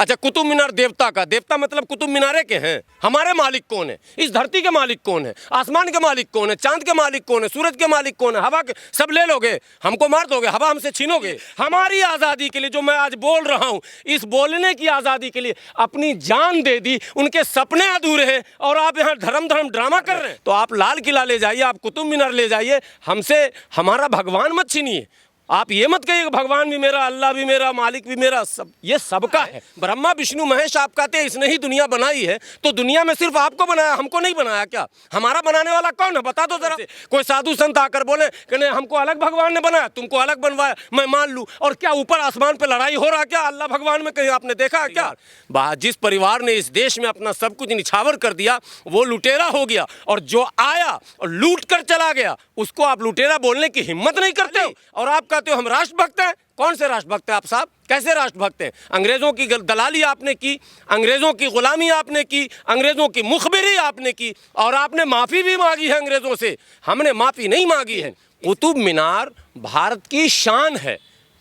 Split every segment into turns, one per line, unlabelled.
अच्छा, कुतुब मीनार देवता का, देवता मतलब कुतुब मीनारे के हैं। हमारे मालिक कौन है? इस धरती के मालिक कौन है? आसमान के मालिक कौन है? चांद के मालिक कौन है? सूरज के मालिक कौन है? हवा के, सब ले लोगे, हमको मार दोगे, हवा हमसे छीनोगे। हमारी आज़ादी के लिए जो मैं आज बोल रहा हूँ, इस बोलने की आज़ादी के लिए अपनी जान दे दी। उनके सपने अधूरे हैं और आप यहाँ धर्म ड्रामा कर रहे हैं। तो आप लाल किला ले जाइए, आप कुतुब मीनार ले जाइए, हमसे हमारा भगवान मत छीनिए। आप ये मत कहिए भगवान भी मेरा, अल्लाह भी मेरा, मालिक भी मेरा, सब ये सबका है। ब्रह्मा विष्णु महेश आप कहते हैं, इसने ही दुनिया बनाई है, तो दुनिया में सिर्फ आपको बनाया, हमको नहीं बनाया क्या? हमारा बनाने वाला कौन है, बता दो जरा। कोई साधु संत आकर बोले कि नहीं हमको अलग भगवान ने बनाया, तुमको अलग बनवाया, मैं मान लूँ। और क्या ऊपर आसमान पे लड़ाई हो रहा क्या अल्लाह भगवान में? कहीं आपने देखा क्या? जिस परिवार ने इस देश में अपना सब कुछ निछावर कर दिया वो लुटेरा हो गया, और जो आया और लूट कर चला गया उसको आप लुटेरा बोलने की हिम्मत नहीं करते हो। और आप कहते हो हम राष्ट्रभक्त हैं। कौन से राष्ट्रभक्त हैं आप साहब? कैसे राष्ट्रभक्त हैं? अंग्रेजों की दलाली आपने की, अंग्रेजों की गुलामी आपने की, अंग्रेजों की मुखबिरी आपने की, और आपने माफ़ी भी मांगी है अंग्रेजों से। हमने माफ़ी नहीं मांगी है। कुतुब मीनार भारत की शान है,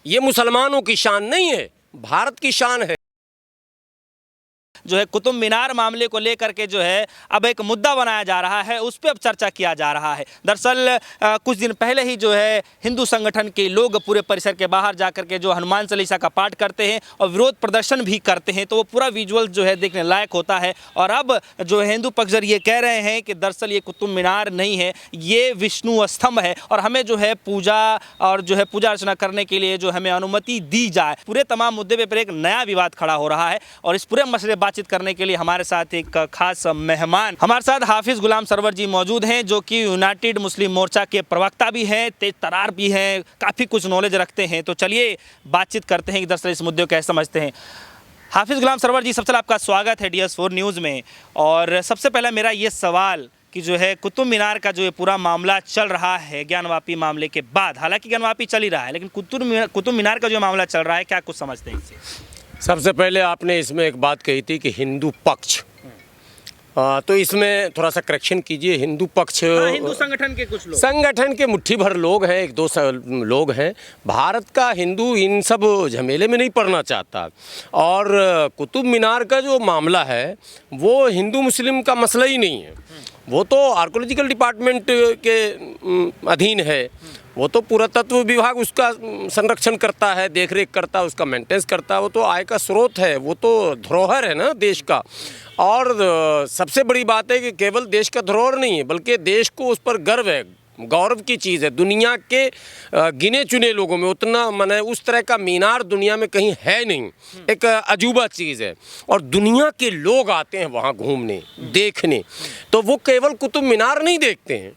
ये मुसलमानों की शान नहीं है, भारत की शान है।
जो है कुतुब मीनार मामले को लेकर के जो है अब एक मुद्दा बनाया जा रहा है, उस पर अब चर्चा किया जा रहा है। दरअसल कुछ दिन पहले ही जो है हिंदू संगठन के लोग पूरे परिसर के बाहर जाकर के जो हनुमान चालीसा का पाठ करते हैं और विरोध प्रदर्शन भी करते हैं, तो वो पूरा विजुअल जो है देखने लायक होता है। और अब जो हिंदू पक्षधर ये कह रहे हैं कि दरअसल ये कुतुब मीनार नहीं है, ये विष्णु स्तंभ है, और हमें जो है पूजा और जो है पूजा अर्चना करने के लिए जो हमें अनुमति दी जाए। पूरे तमाम मुद्दे पर एक नया विवाद खड़ा हो रहा है, और इस पूरे मसले बातचीत करने के लिए हमारे साथ एक खास मेहमान, हमारे साथ हाफिज गुलाम सरवर जी मौजूद हैं, जो कि यूनाइटेड मुस्लिम मोर्चा के प्रवक्ता भी हैं, तेज तरार भी हैं, काफ़ी कुछ नॉलेज रखते हैं। तो चलिए बातचीत करते हैं कि दरअसल इस मुद्दे को कैसे समझते हैं। हाफिज गुलाम सरवर जी, सबसे पहले आपका स्वागत है DS4 न्यूज़ में। और सबसे पहले मेरा ये सवाल कि जो है कुतुब मीनार का जो ये पूरा मामला चल रहा है ज्ञानवापी मामले के बाद, हालांकि ज्ञानवापी चल ही रहा है, लेकिन कुतुब मीनार का जो मामला चल रहा है, क्या कुछ समझते हैं इससे?
सबसे पहले आपने इसमें एक बात कही थी कि हिंदू पक्ष, तो इसमें थोड़ा सा करेक्शन कीजिए। हिंदू पक्ष,
हिंदू संगठन के कुछ लोग,
संगठन के मुट्ठी भर लोग हैं, एक दो लोग हैं। भारत का हिंदू इन सब झमेले में नहीं पड़ना चाहता। और कुतुब मीनार का जो मामला है वो हिंदू मुस्लिम का मसला ही नहीं है, वो तो आर्कोलॉजिकल डिपार्टमेंट के अधीन है। वो तो पुरातत्व विभाग उसका संरक्षण करता है, देखरेख करता है, उसका मेंटेनेंस करता है। वो तो आय का स्रोत है, वो तो धरोहर है ना देश का। और सबसे बड़ी बात है कि केवल देश का धरोहर नहीं है, बल्कि देश को उस पर गर्व है, गौरव की चीज़ है। दुनिया के गिने चुने लोगों में उतना माने उस तरह का मीनार दुनिया में कहीं है नहीं, एक अजूबा चीज़ है। और दुनिया के लोग आते हैं वहाँ घूमने, देखने, तो वो केवल कुतुब मीनार नहीं देखते हैं,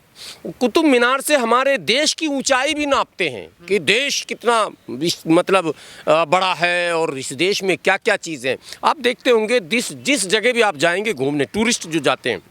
कुतुब मीनार से हमारे देश की ऊंचाई भी नापते हैं कि देश कितना मतलब बड़ा है और इस देश में क्या क्या चीज़ें। आप देखते होंगे जिस जगह भी आप जाएंगे घूमने, टूरिस्ट जो जाते हैं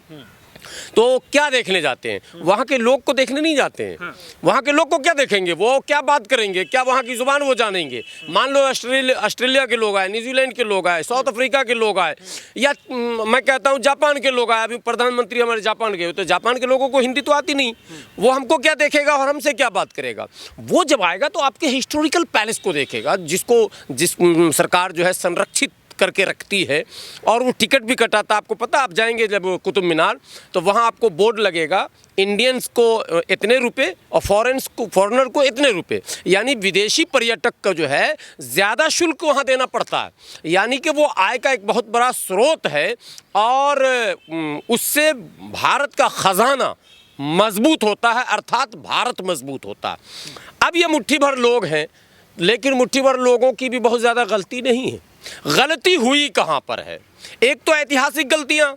तो क्या देखने जाते हैं? वहाँ के लोग को देखने नहीं जाते हैं। वहाँ के लोग को क्या देखेंगे? वो क्या बात करेंगे? क्या वहाँ की ज़ुबान वो जानेंगे? मान लो ऑस्ट्रेलिया के लोग आए, न्यूजीलैंड के लोग आए, साउथ अफ्रीका के लोग आए, या मैं कहता हूँ जापान के लोग आए। अभी प्रधानमंत्री हमारे जापान गए, तो जापान के लोगों को हिंदी तो आती नहीं, वो हमको क्या देखेगा और हमसे क्या बात करेगा? वो जब आएगा तो आपके हिस्टोरिकल पैलेस को देखेगा, जिस सरकार जो है संरक्षित करके रखती है, और वो टिकट भी कटाता। आपको पता, आप जाएंगे जब कुतुब मीनार तो वहाँ आपको बोर्ड लगेगा, इंडियंस को इतने रुपए और फॉरेनर को इतने रुपए, यानी विदेशी पर्यटक का जो है ज़्यादा शुल्क वहाँ देना पड़ता है। यानी कि वो आय का एक बहुत बड़ा स्रोत है, और उससे भारत का ख़जाना मजबूत होता है, अर्थात भारत मजबूत होता है। अब ये मुट्ठी भर लोग हैं, लेकिन मुट्ठी भर लोगों की भी बहुत ज़्यादा गलती नहीं है। गलती हुई कहाँ पर है? एक तो ऐतिहासिक गलतियाँ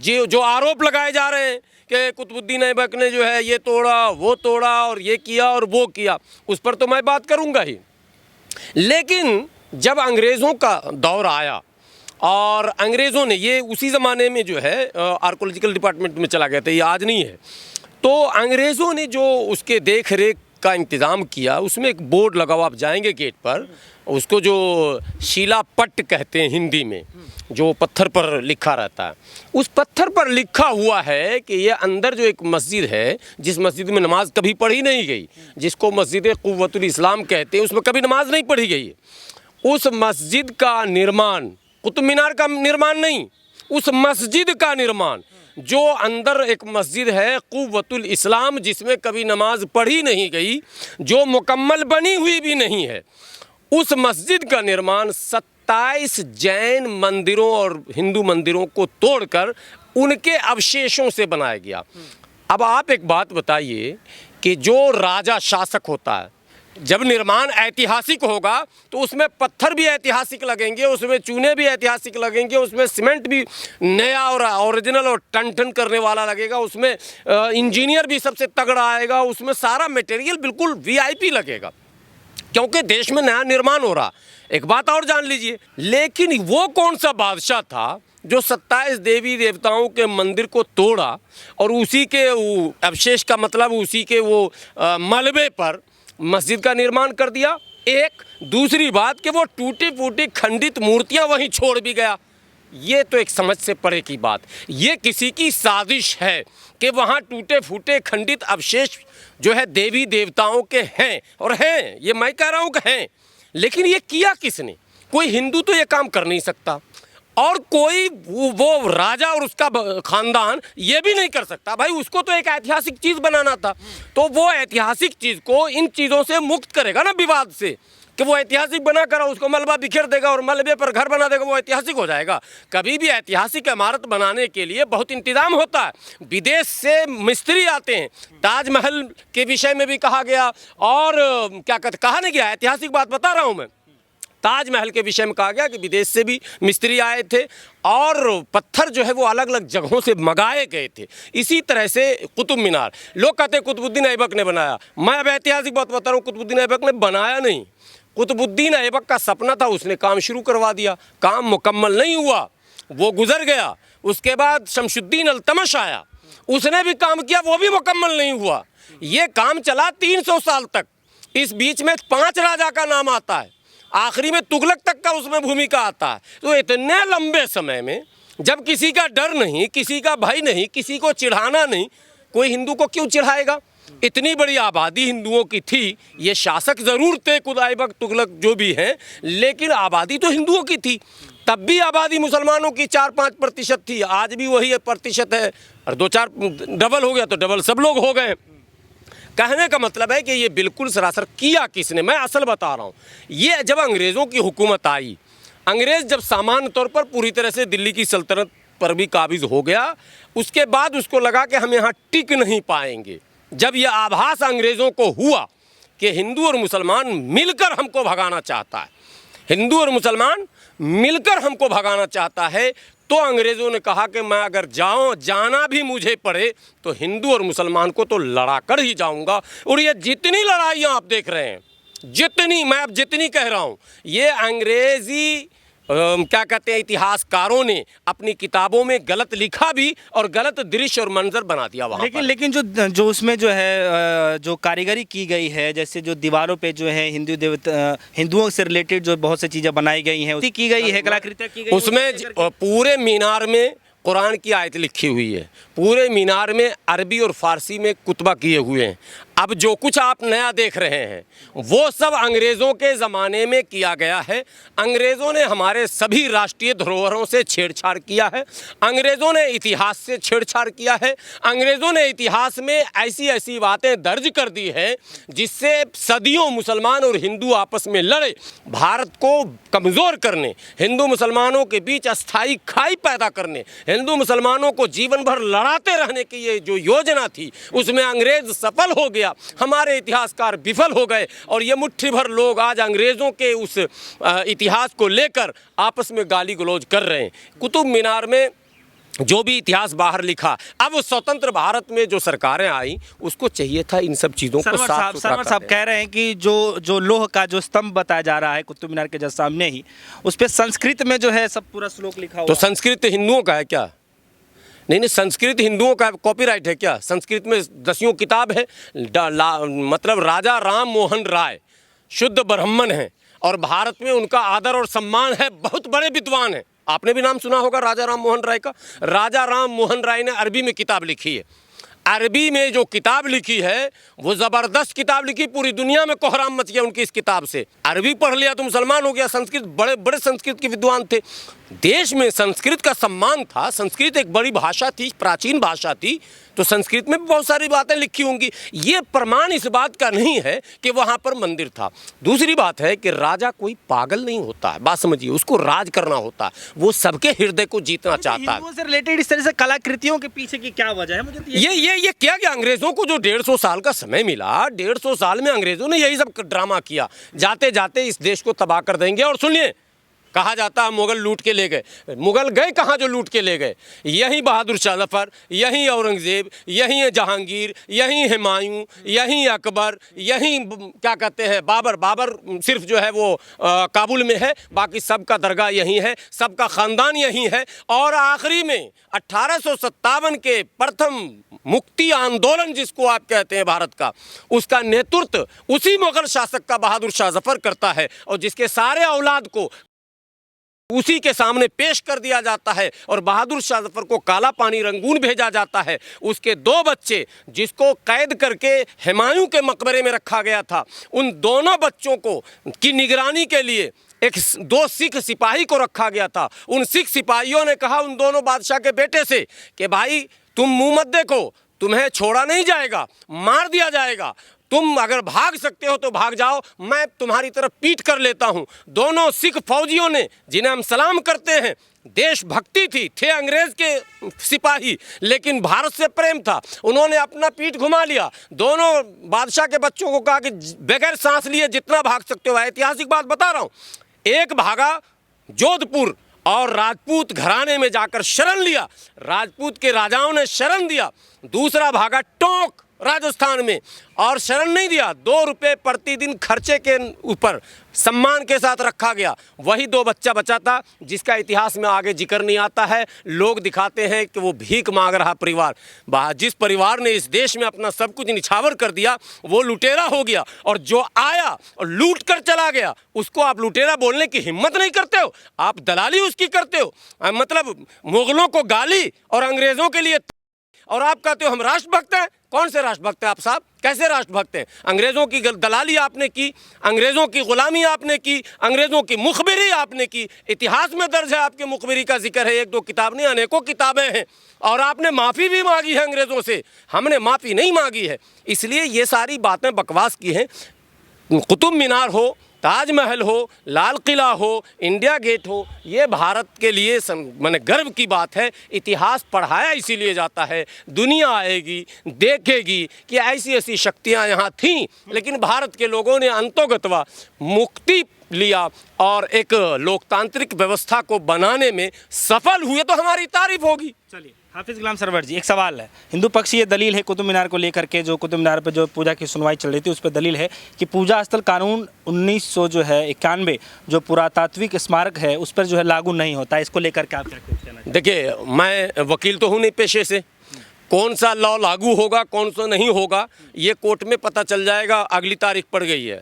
जो आरोप लगाए जा रहे हैं कि कुतुबुद्दीन ऐबक ने जो है ये तोड़ा, वो तोड़ा, और ये किया और वो किया, उस पर तो मैं बात करूँगा ही। लेकिन जब अंग्रेज़ों का दौर आया और अंग्रेज़ों ने, ये उसी ज़माने में जो है आर्कोलॉजिकल डिपार्टमेंट में चला गया था, ये आज नहीं है, तो अंग्रेज़ों ने जो उसके देख रेख का इंतज़ाम किया, उसमें एक बोर्ड लगा हुआ, आप जाएंगे गेट पर, उसको जो शिलापट्ट कहते हैं हिंदी में, जो पत्थर पर लिखा रहता है, उस पत्थर पर लिखा हुआ है कि ये अंदर जो एक मस्जिद है, जिस मस्जिद में नमाज कभी पढ़ी नहीं गई, जिसको मस्जिद क़ुव्वतुल इस्लाम कहते हैं, उसमें कभी नमाज नहीं पढ़ी गई, उस मस्जिद का निर्माण कुतुब मीनार का निर्माण नहीं, उस मस्जिद का निर्माण, जो अंदर एक मस्जिद है कुव्वतुल इस्लाम, जिसमें कभी नमाज पढ़ी नहीं गई, जो मुकम्मल बनी हुई भी नहीं है, उस मस्जिद का निर्माण 27 जैन मंदिरों और हिंदू मंदिरों को तोड़कर उनके अवशेषों से बनाया गया। अब आप एक बात बताइए कि जो राजा शासक होता है, जब निर्माण ऐतिहासिक होगा तो उसमें पत्थर भी ऐतिहासिक लगेंगे, उसमें चूने भी ऐतिहासिक लगेंगे, उसमें सीमेंट भी नया और ओरिजिनल और टन टन करने वाला लगेगा, उसमें इंजीनियर भी सबसे तगड़ा आएगा, उसमें सारा मटेरियल बिल्कुल वीआईपी लगेगा, क्योंकि देश में नया निर्माण हो रहा। एक बात और जान लीजिए, लेकिन वो कौन सा बादशाह था जो 27 देवी देवताओं के मंदिर को तोड़ा और उसी के अवशेष का मतलब उसी के वो मलबे पर मस्जिद का निर्माण कर दिया। एक दूसरी बात कि वो टूटी फूटी खंडित मूर्तियां वहीं छोड़ भी गया। ये तो एक समझ से परे की बात, ये किसी की साजिश है कि वहाँ टूटे फूटे खंडित अवशेष जो है देवी देवताओं के हैं, और हैं, ये मैं कह रहा हूँ कि हैं, लेकिन ये किया किसने? कोई हिंदू तो ये काम कर नहीं सकता, और कोई वो राजा और उसका खानदान ये भी नहीं कर सकता। भाई उसको तो एक ऐतिहासिक चीज़ बनाना था, तो वो ऐतिहासिक चीज़ को इन चीज़ों से मुक्त करेगा ना, विवाद से, कि वो ऐतिहासिक बना कर उसको मलबा बिखेर देगा और मलबे पर घर बना देगा, वो ऐतिहासिक हो जाएगा। कभी भी ऐतिहासिक इमारत बनाने के लिए बहुत इंतज़ाम होता है, विदेश से मिस्त्री आते हैं। ताजमहल के विषय में भी कहा गया, और क्या कहते, कहा नहीं गया, ऐतिहासिक बात बता रहा हूँ मैं, ताजमहल के विषय में कहा गया कि विदेश से भी मिस्त्री आए थे और पत्थर जो है वो अलग अलग जगहों से मंगाए गए थे। इसी तरह से कुतुब मीनार, लोग कहते हैं कुतुबुद्दीन ऐबक ने बनाया, मैं अब ऐतिहासिक बात बता रहा हूँ, कुतुबुद्दीन ऐबक ने बनाया नहीं। कुतुबुद्दीन ऐबक का सपना था, उसने काम शुरू करवा दिया, काम मुकम्मल नहीं हुआ, वो गुजर गया। उसके बाद शमशुद्दीन अल्तमश आया, उसने भी काम किया, वो भी मुकम्मल नहीं हुआ। ये काम चला 300 साल तक। इस बीच में 5 राजा का नाम आता है, आखिरी में तुगलक तक का उसमें भूमिका आता है। तो इतने लंबे समय में जब किसी का डर नहीं, किसी का भय नहीं, किसी को चिढ़ाना नहीं, कोई हिंदू को क्यों चिढ़ाएगा? इतनी बड़ी आबादी हिंदुओं की थी, ये शासक ज़रूर थे कुतुब ऐबक तुगलक जो भी हैं, लेकिन आबादी तो हिंदुओं की थी। तब भी आबादी मुसलमानों की 4-5% थी, आज भी वही प्रतिशत है, और 2-4 डबल हो गया तो डबल सब लोग हो गए। कहने का मतलब है कि ये बिल्कुल सरासर किया किसने, मैं असल बता रहा हूँ। ये जब अंग्रेज़ों की हुकूमत आई, अंग्रेज़ जब सामान्य तौर पर पूरी तरह से दिल्ली की सल्तनत पर भी काबिज़ हो गया, उसके बाद उसको लगा कि हम यहाँ टिक नहीं पाएंगे। जब यह आभास अंग्रेज़ों को हुआ कि हिंदू और मुसलमान मिलकर हमको भगाना चाहता है, हिंदू और मुसलमान मिलकर हमको भगाना चाहता है, तो अंग्रेज़ों ने कहा कि मैं अगर जाना भी मुझे पड़े तो हिंदू और मुसलमान को तो लड़ा कर ही जाऊंगा। और ये जितनी लड़ाइयाँ आप देख रहे हैं, जितनी मैं अब जितनी कह रहा हूँ, ये अंग्रेज़ी क्या कहते हैं इतिहासकारों ने अपनी किताबों में गलत लिखा भी और गलत दृश्य और मंजर बना दिया वहाँ
लेकिन जो उसमें जो है जो कारीगरी की गई है, जैसे जो दीवारों पे जो है हिंदुओं से रिलेटेड जो बहुत सी चीज़ें बनाई गई हैं, उसकी की गई है, कलाकृतियाँ की गई,
उसमें पूरे मीनार में कुरान की आयत लिखी हुई है, पूरे मीनार में अरबी और फ़ारसी में कुतबा किए हुए हैं। अब जो कुछ आप नया देख रहे हैं वो सब अंग्रेज़ों के ज़माने में किया गया है। अंग्रेज़ों ने हमारे सभी राष्ट्रीय धरोहरों से छेड़छाड़ किया है, अंग्रेज़ों ने इतिहास से छेड़छाड़ किया है, अंग्रेज़ों ने इतिहास में ऐसी ऐसी बातें दर्ज कर दी हैं जिससे सदियों मुसलमान और हिंदू आपस में लड़े, भारत को कमज़ोर करने, हिंदू मुसलमानों के बीच अस्थायी खाई पैदा करने, हिंदू मुसलमानों को जीवन भर लड़ाते रहने की ये जो योजना थी उसमें अंग्रेज़ सफल हो गया, हमारे इतिहासकार विफल हो गए। और ये मुट्ठी भर लोग आज अंग्रेज़ों के उस इतिहास को लेकर आपस में गाली गलौज कर रहे हैं। कुतुब मीनार में जो भी इतिहास बाहर लिखा, अब वो स्वतंत्र भारत में जो सरकारें आई उसको चाहिए था इन सब चीज़ों को साफ सुथरा।
सरवर साहब कह रहे हैं कि जो लोह का जो स्तंभ बताया जा रहा है कुतुब मीनार के जस्ट सामने ही, उस पर संस्कृत में जो है सब पूरा श्लोक लिखा हुआ।
तो संस्कृत हिंदुओं का है क्या? नहीं, संस्कृत हिंदुओं का कॉपीराइट है क्या? संस्कृत में 10 किताब है, मतलब राजा राम मोहन राय शुद्ध ब्राह्मण हैं और भारत में उनका आदर और सम्मान है, बहुत बड़े विद्वान हैं। आपने भी नाम सुना होगा राजा राम मोहन राय का। राजा राम मोहन राय ने अरबी में किताब लिखी है। अरबी में जो किताब लिखी है वो ज़बरदस्त किताब लिखी, पूरी दुनिया में कोहराम मच गया उनकी इस किताब से। अरबी पढ़ लिया तो मुसलमान हो गया। संस्कृत, बड़े बड़े संस्कृत के विद्वान थे, देश में संस्कृत का सम्मान था। संस्कृत एक बड़ी भाषा थी, प्राचीन भाषा थी, तो संस्कृत में भी बहुत सारी बातें लिखी होंगी। ये प्रमाण इस बात का नहीं है कि वहाँ पर मंदिर था। दूसरी बात है कि राजा कोई पागल नहीं होता है, बात समझिए, उसको राज करना होता है, वो सबके हृदय को जीतना चाहता है।
हिंदुओं से रिलेटेड इस तरह से कलाकृतियों के पीछे की क्या वजह है? मुझे तो
ये क्या कि अंग्रेजों को जो 150 साल का समय मिला, 150 साल में अंग्रेजों ने यही सब ड्रामा किया, जाते जाते इस देश को तबाह कर देंगे। और सुनिए, कहा जाता है मुगल लूट के ले गए। मुगल गए कहाँ जो लूट के ले गए? यहीं बहादुर शाह जफर, यहीं औरंगजेब, यहीं जहांगीर, यहीं हुमायूं, यहीं अकबर, यहीं क्या कहते हैं बाबर। बाबर सिर्फ जो है वो काबुल में है, बाकी सबका दरगाह यहीं है, सबका ख़ानदान यहीं है। और आखिरी में 1857 के प्रथम मुक्ति आंदोलन जिसको आप कहते हैं भारत का, उसका नेतृत्व उसी मुगल शासक का बहादुर शाह जफर करता है, और जिसके सारे औलाद को उसी के सामने पेश कर दिया जाता है। और बहादुर शाह जफर को काला पानी रंगून भेजा जाता है। उसके 2 बच्चे जिसको कैद करके हुमायूं के मकबरे में रखा गया था, उन दोनों बच्चों को की निगरानी के लिए 2 सिख सिपाही को रखा गया था। उन सिख सिपाहियों ने कहा उन दोनों बादशाह के बेटे से कि भाई तुम मुंह मत देखो, तुम्हें छोड़ा नहीं जाएगा, मार दिया जाएगा, तुम अगर भाग सकते हो तो भाग जाओ, मैं तुम्हारी तरफ पीठ कर लेता हूं। दोनों सिख फौजियों ने, जिन्हें हम सलाम करते हैं, देशभक्ति थी, थे अंग्रेज के सिपाही लेकिन भारत से प्रेम था, उन्होंने अपना पीठ घुमा लिया। दोनों बादशाह के बच्चों को कहा कि बगैर सांस लिए जितना भाग सकते हो। ऐतिहासिक बात बता रहा हूँ। एक भागा जोधपुर और राजपूत घराने में जाकर शरण लिया, राजपूत के राजाओं ने शरण दिया। दूसरा भागा टोंक राजस्थान में और शरण नहीं दिया, 2 रुपये प्रतिदिन खर्चे के ऊपर सम्मान के साथ रखा गया। वही 2 बच्चा बचा था जिसका इतिहास में आगे जिक्र नहीं आता है। लोग दिखाते हैं कि वो भीख मांग रहा परिवार। जिस परिवार ने इस देश में अपना सब कुछ निछावर कर दिया वो लुटेरा हो गया, और जो आया और लूट कर चला गया उसको आप लुटेरा बोलने की हिम्मत नहीं करते हो, आप दलाली उसकी करते हो। मतलब मुगलों को गाली और अंग्रेज़ों के लिए, और आप कहते हो हम राष्ट्रभक्त हैं। कौन से राष्ट्रभक्त हैं आप साहब? कैसे राष्ट्रभक्त हैं? अंग्रेज़ों की दलाली आपने की, अंग्रेज़ों की ग़ुलामी आपने की, अंग्रेज़ों की मुखबिरी आपने की। इतिहास में दर्ज है, आपके मुखबिरी का जिक्र है, 1-2 किताब नहीं अनेकों किताबें हैं। और आपने माफ़ी भी मांगी है अंग्रेज़ों से, हमने माफ़ी नहीं मांगी है। इसलिए ये सारी बातें बकवास की हैं। कुतुब मीनार हो, ताजमहल हो, लाल किला हो, इंडिया गेट हो, ये भारत के लिए माने गर्व की बात है। इतिहास पढ़ाया इसीलिए जाता है, दुनिया आएगी देखेगी कि ऐसी ऐसी शक्तियाँ यहाँ थीं, लेकिन भारत के लोगों ने अंतोगत्वा मुक्ति लिया और एक लोकतांत्रिक व्यवस्था को बनाने में सफल हुए, तो हमारी तारीफ होगी।
चलिए हाफिज गुलाम सरवर जी, एक सवाल है। हिंदू पक्ष ये दलील है कुतुब मीनार को लेकर के, जो कुतुब मीनार पर जो पूजा की सुनवाई चल रही थी उस पर दलील है कि पूजा स्थल कानून 1991 जो पुरातात्विक स्मारक है उस पर जो है लागू नहीं होता। इसको लेकर के आप क्या कहना चाहिए?
देखिए, मैं वकील तो हूँ नहीं पेशे से, कौन सा लॉ लागू होगा कौन सा नहीं होगा ये कोर्ट में पता चल जाएगा। अगली तारीख पड़ गई है,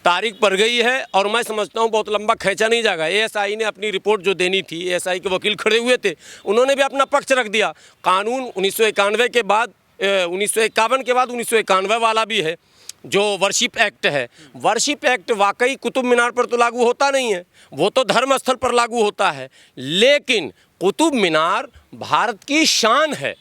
तारीख पड़ गई है, और मैं समझता हूँ बहुत लंबा खींचा नहीं जाएगा। एएसआई ने अपनी रिपोर्ट जो देनी थी, एएसआई के वकील खड़े हुए थे, उन्होंने भी अपना पक्ष रख दिया। कानून 1991 के बाद 1951 के बाद 1991 वाला भी है जो वर्शिप एक्ट है। वर्शिप एक्ट वाकई कुतुब मीनार पर तो लागू होता नहीं है, वो तो धर्म स्थल पर लागू होता है। लेकिन कुतुब मीनार भारत की शान है,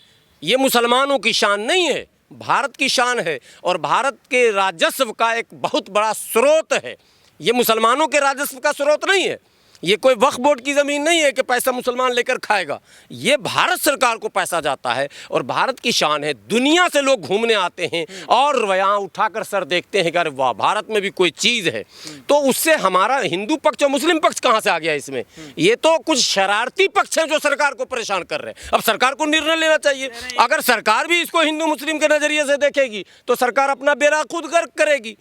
ये मुसलमानों की शान नहीं है, भारत की शान है। और भारत के राजस्व का एक बहुत बड़ा स्रोत है, ये मुसलमानों के राजस्व का स्रोत नहीं है। ये कोई वक्फ बोर्ड की ज़मीन नहीं है कि पैसा मुसलमान लेकर खाएगा, ये भारत सरकार को पैसा जाता है और भारत की शान है। दुनिया से लोग घूमने आते हैं और यहाँ उठाकर सर देखते हैं कि अरे वाह, भारत में भी कोई चीज़ है। तो उससे हमारा हिंदू पक्ष और मुस्लिम पक्ष कहाँ से आ गया इसमें? ये तो कुछ शरारती पक्ष हैं जो सरकार को परेशान कर रहे हैं। अब सरकार को निर्णय लेना चाहिए। अगर सरकार भी इसको हिंदू मुस्लिम के नज़रिए से देखेगी तो सरकार अपना बेड़ा खुद गर्क करेगी।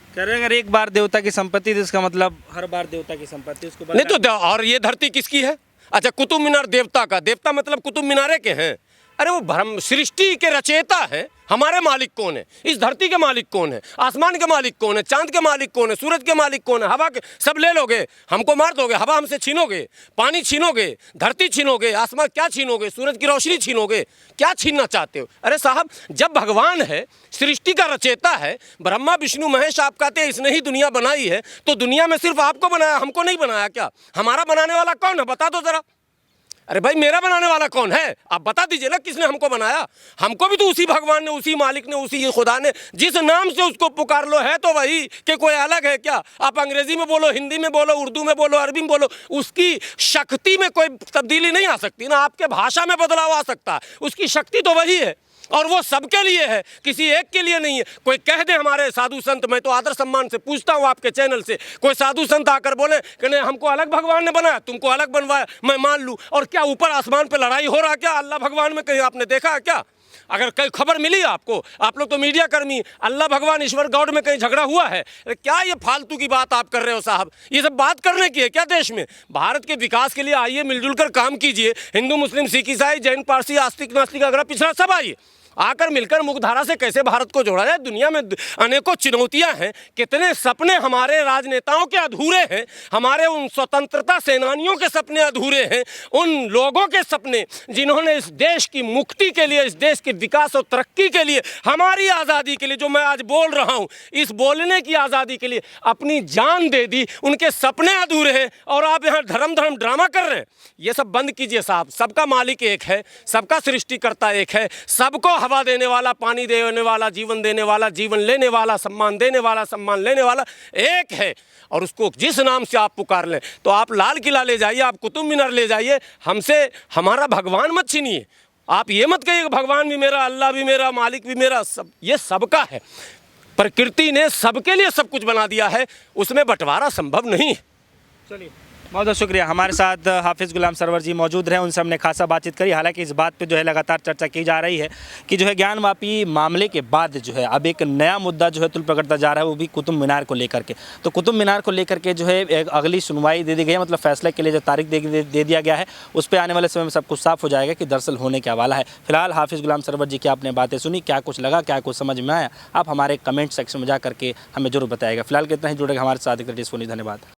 कह रहे हैं अगर एक बार देवता की संपत्ति तो इसका मतलब हर बार देवता की संपत्ति, उसको
नहीं तो और ये धरती किसकी है? अच्छा, कुतुब मीनार देवता का, देवता मतलब कुतुब मीनारे के हैं? अरे वो ब्रह्म सृष्टि के रचयिता हैं, हमारे मालिक कौन है? इस धरती के मालिक कौन है? आसमान के मालिक कौन है? चांद के मालिक कौन है? सूरज के मालिक कौन है? हवा के सब ले लोगे, हमको मार दोगे, हवा हमसे छीनोगे, पानी छीनोगे, धरती छीनोगे, आसमान क्या छीनोगे? सूरज की रोशनी छीनोगे, क्या छीनना चाहते हो? अरे साहब, जब भगवान है, सृष्टि का रचेता है, ब्रह्मा विष्णु महेश आप कहते हैं इसने ही दुनिया बनाई है, तो दुनिया में सिर्फ आपको बनाया, हमको नहीं बनाया क्या? हमारा बनाने वाला कौन है? बता दो जरा। अरे भाई, मेरा बनाने वाला कौन है? आप बता दीजिए ना, किसने हमको बनाया? हमको भी तो उसी भगवान ने, उसी मालिक ने, उसी खुदा ने, जिस नाम से उसको पुकार लो है तो वही, कि कोई अलग है क्या? आप अंग्रेजी में बोलो, हिंदी में बोलो, उर्दू में बोलो, अरबी में बोलो, उसकी शक्ति में कोई तब्दीली नहीं आ सकती ना। आपके भाषा में बदलाव आ सकता है, उसकी शक्ति तो वही है, और वो सबके लिए है, किसी एक के लिए नहीं है। कोई कह दे हमारे साधु संत, मैं तो आदर सम्मान से पूछता हूँ आपके चैनल से, कोई साधु संत आकर बोले कि नहीं हमको अलग भगवान ने बनाया, तुमको अलग बनवाया, मैं मान लूँ। और क्या ऊपर आसमान पे लड़ाई हो रहा क्या अल्लाह भगवान में? कहीं आपने देखा है क्या? अगर कहीं खबर मिली आपको, आप लोग तो मीडिया कर्मी, अल्लाह भगवान ईश्वर गॉड में कहीं झगड़ा हुआ है? क्या ये फालतू की बात आप कर रहे हो साहब? ये सब बात करने की है क्या देश में? भारत के विकास के लिए आइए, मिलजुल कर काम कीजिए। हिंदू मुस्लिम सिख ईसाई जैन पारसी आस्तिक नास्तिक अगर पिछड़ा सब आइए, आकर मिलकर मुख्यधारा से कैसे भारत को जोड़ा जाए। दुनिया में अनेकों चुनौतियां हैं, कितने सपने हमारे राजनेताओं के अधूरे हैं, हमारे उन स्वतंत्रता सेनानियों के सपने अधूरे हैं, उन लोगों के सपने जिन्होंने इस देश की मुक्ति के लिए, इस देश के विकास और तरक्की के लिए, हमारी आज़ादी के लिए, जो मैं आज बोल रहा हूँ, इस बोलने की आज़ादी के लिए अपनी जान दे दी, उनके सपने अधूरे हैं। और आप यहाँ धर्म ड्रामा कर रहे हैं। ये सब बंद कीजिए साहब। सबका मालिक एक है, सबका सृष्टिकर्ता एक है, सबको हवा देने वाला, पानी देने वाला, जीवन देने वाला, जीवन लेने वाला, सम्मान देने वाला, सम्मान लेने वाला एक है। और उसको जिस नाम से आप पुकार लें, तो आप लाल किला ले जाइए, आप कुतुब मीनार ले जाइए, हमसे हमारा भगवान मत छीनिए। आप ये मत कहिए भगवान भी मेरा, अल्लाह भी मेरा, मालिक भी मेरा, सब ये सबका है। प्रकृति ने सबके लिए सब कुछ बना दिया है, उसमें बंटवारा संभव नहीं है।
चलिए, बहुत बहुत शुक्रिया। हमारे साथ हाफिज़ गुलाम सरवर जी मौजूद रहे, उनसे हमने खासा बातचीत करी। हालांकि इस बात पे जो है लगातार चर्चा की जा रही है कि जो है ज्ञानवापी मामले के बाद जो है अब एक नया मुद्दा जो है तुल पकड़ता जा रहा है, वो भी कुतुब मीनार को लेकर के। तो कुतुब मीनार को लेकर के जो है एक अगली सुनवाई दे दी गई है, मतलब फैसले के लिए जो तारीख दे दिया गया है, उस पर आने वाले समय में सब कुछ साफ हो जाएगा कि दरअसल होने क्या वाला है। फिलहाल हाफिज़ गुलाम सरवर जी की आपने बातें सुनी, क्या कुछ लगा, क्या कुछ समझ में आया, आप हमारे कमेंट सेक्शन में जा करके हमें जरूर बताएगा। फिलहाल कितना ही जुड़ेगा हमारे साथ। धन्यवाद।